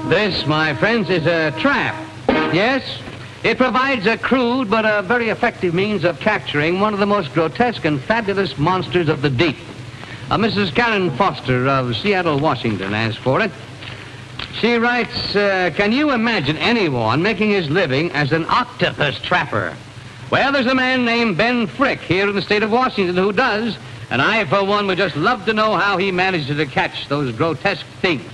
This, my friends, is a trap. Yes, it provides a crude but a very effective means of capturing one of the most grotesque and fabulous monsters of the deep. Mrs. Karen Foster of Seattle, Washington, asked for it. She writes, can you imagine anyone making his living as an octopus trapper? Well, there's a man named Ben Frick here in the state of Washington who does, and I, for one, would just love to know how he manages to catch those grotesque things.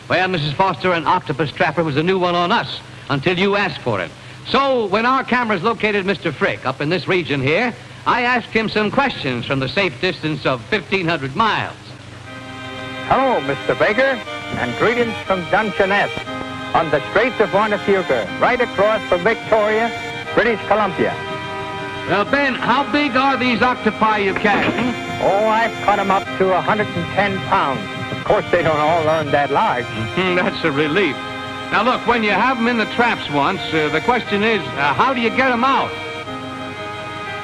Well, Mrs. Foster, an octopus trapper was a new one on us until you asked for it. So when our cameras located Mr. Frick up in this region here, I asked him some questions from the safe distance of 1,500 miles. Hello, Mr. Baker, and greetings from Dungeness on the Straits of Juan de Fuca, right across from Victoria, British Columbia. Well, Ben, how big are these octopi you catch? Oh, I've cut them up to 110 pounds. Of course, they don't all earn that large. That's a relief. Now, look, when you have them in the traps once, the question is, how do you get them out?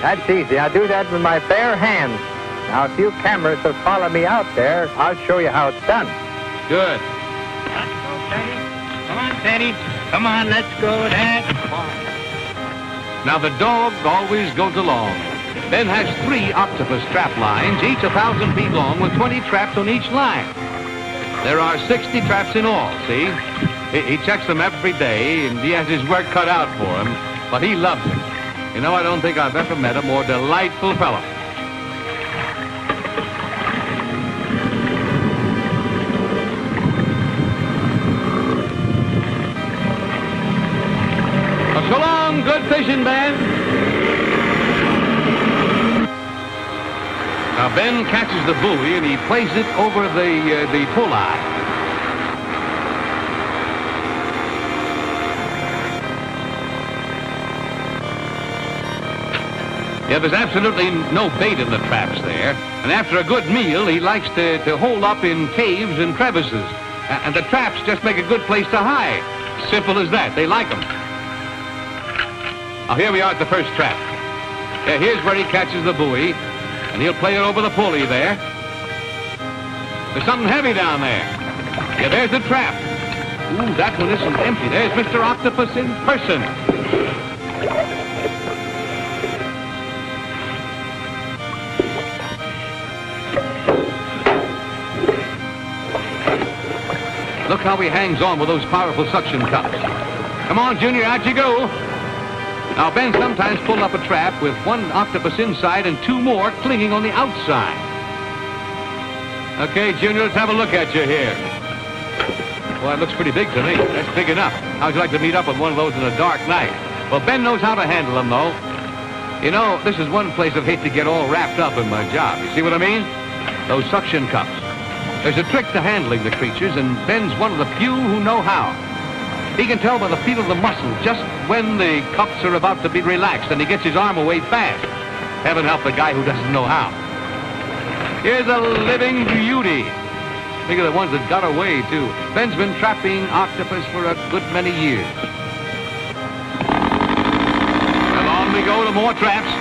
That's easy. I do that with my bare hands. Now, if you cameras will follow me out there, I'll show you how it's done. Good. Let's go, Teddy. Come on, Teddy. Come on, let's go, Dad. Come on. Now, the dog always goes along. Ben has 3 octopus trap lines, each 1,000 feet long, with 20 traps on each line. There are 60 traps in all, see? He checks them every day, and he has his work cut out for him, but he loves it. You know, I don't think I've ever met a more delightful fellow. So long, good fishing, Ben. Now, Ben catches the buoy, and he plays it over the pull eye. Yeah, there's absolutely no bait in the traps there. And after a good meal, he likes to hole up in caves and crevices. And the traps just make a good place to hide. Simple as that. They like them. Now, here we are at the first trap. Yeah, here's where he catches the buoy. And he'll play it over the pulley there. There's something heavy down there. Yeah, there's the trap. Ooh, that one isn't empty. There's Mr. Octopus in person. Look how he hangs on with those powerful suction cups. Come on, Junior, out you go. Now, Ben sometimes pulls up a trap with 1 octopus inside and 2 more clinging on the outside. Okay, Junior, let's have a look at you here. Well, that looks pretty big to me. That's big enough. How'd you like to meet up with one of those in a dark night? Well, Ben knows how to handle them, though. You know, this is one place I'd hate to get all wrapped up in my job. You see what I mean? Those suction cups. There's a trick to handling the creatures, and Ben's one of the few who know how. He can tell by the feel of the muscle just when the cups are about to be relaxed, and he gets his arm away fast. Heaven help the guy who doesn't know how. Here's a living beauty. Think of the ones that got away, too. Ben's been trapping octopus for a good many years. And on we go to more traps.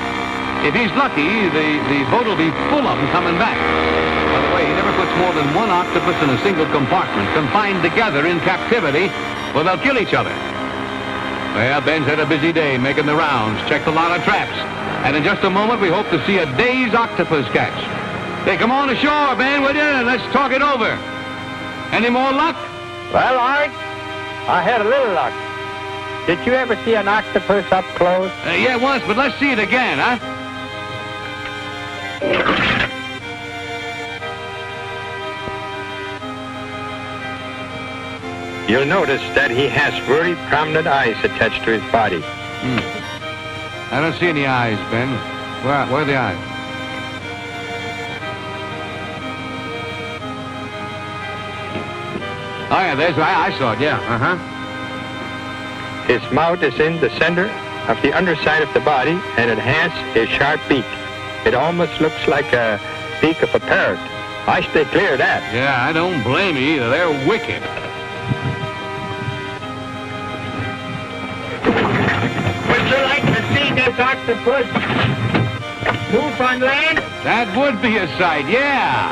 If he's lucky, the boat will be full of them coming back. By the way, he never puts more than 1 octopus in a single compartment, confined together in captivity, or they'll kill each other. Well, Ben's had a busy day making the rounds, checked a lot of traps. And in just a moment, we hope to see a day's octopus catch. Hey, come on ashore, Ben, will you? And let's talk it over. Any more luck? Well, Art, I had a little luck. Did you ever see an octopus up close? Yeah, once, but let's see it again, huh? You'll notice that he has very prominent eyes attached to his body. I don't see any eyes, Ben. Where are the eyes? Oh, yeah, I saw it, yeah, uh-huh. His mouth is in the center of the underside of the body, and it has a sharp beak. It almost looks like a beak of a parrot. I stay clear of that. Yeah, I don't blame you either. They're wicked. Would you like to see this octopus move on land? That would be a sight, yeah.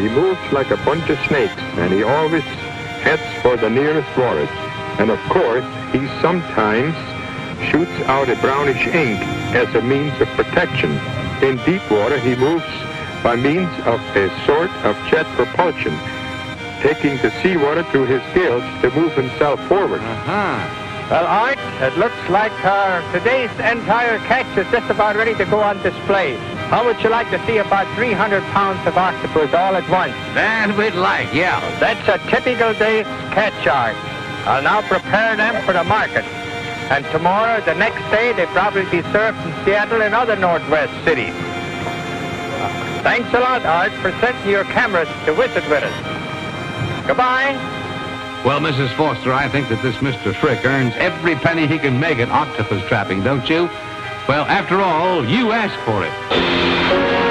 he moves like a bunch of snakes, and he always heads for the nearest waters. And of course, he sometimes shoots out a brownish ink as a means of protection. In deep water, he moves by means of a sort of jet propulsion, taking the seawater through his gills to move himself forward. Well, Art, it looks like today's entire catch is just about ready to go on display. How would you like to see about 300 pounds of octopus all at once? That we'd like, yeah. That's a typical day's catch, Art. I'll now prepare them for the market. And tomorrow, the next day, they'll probably be served in Seattle and other Northwest cities. Thanks a lot, Art, for sending your cameras to visit with us. Goodbye. Well, Mrs. Foster, I think that this Mr. Frick earns every penny he can make at octopus trapping, don't you? Well, after all, you asked for it.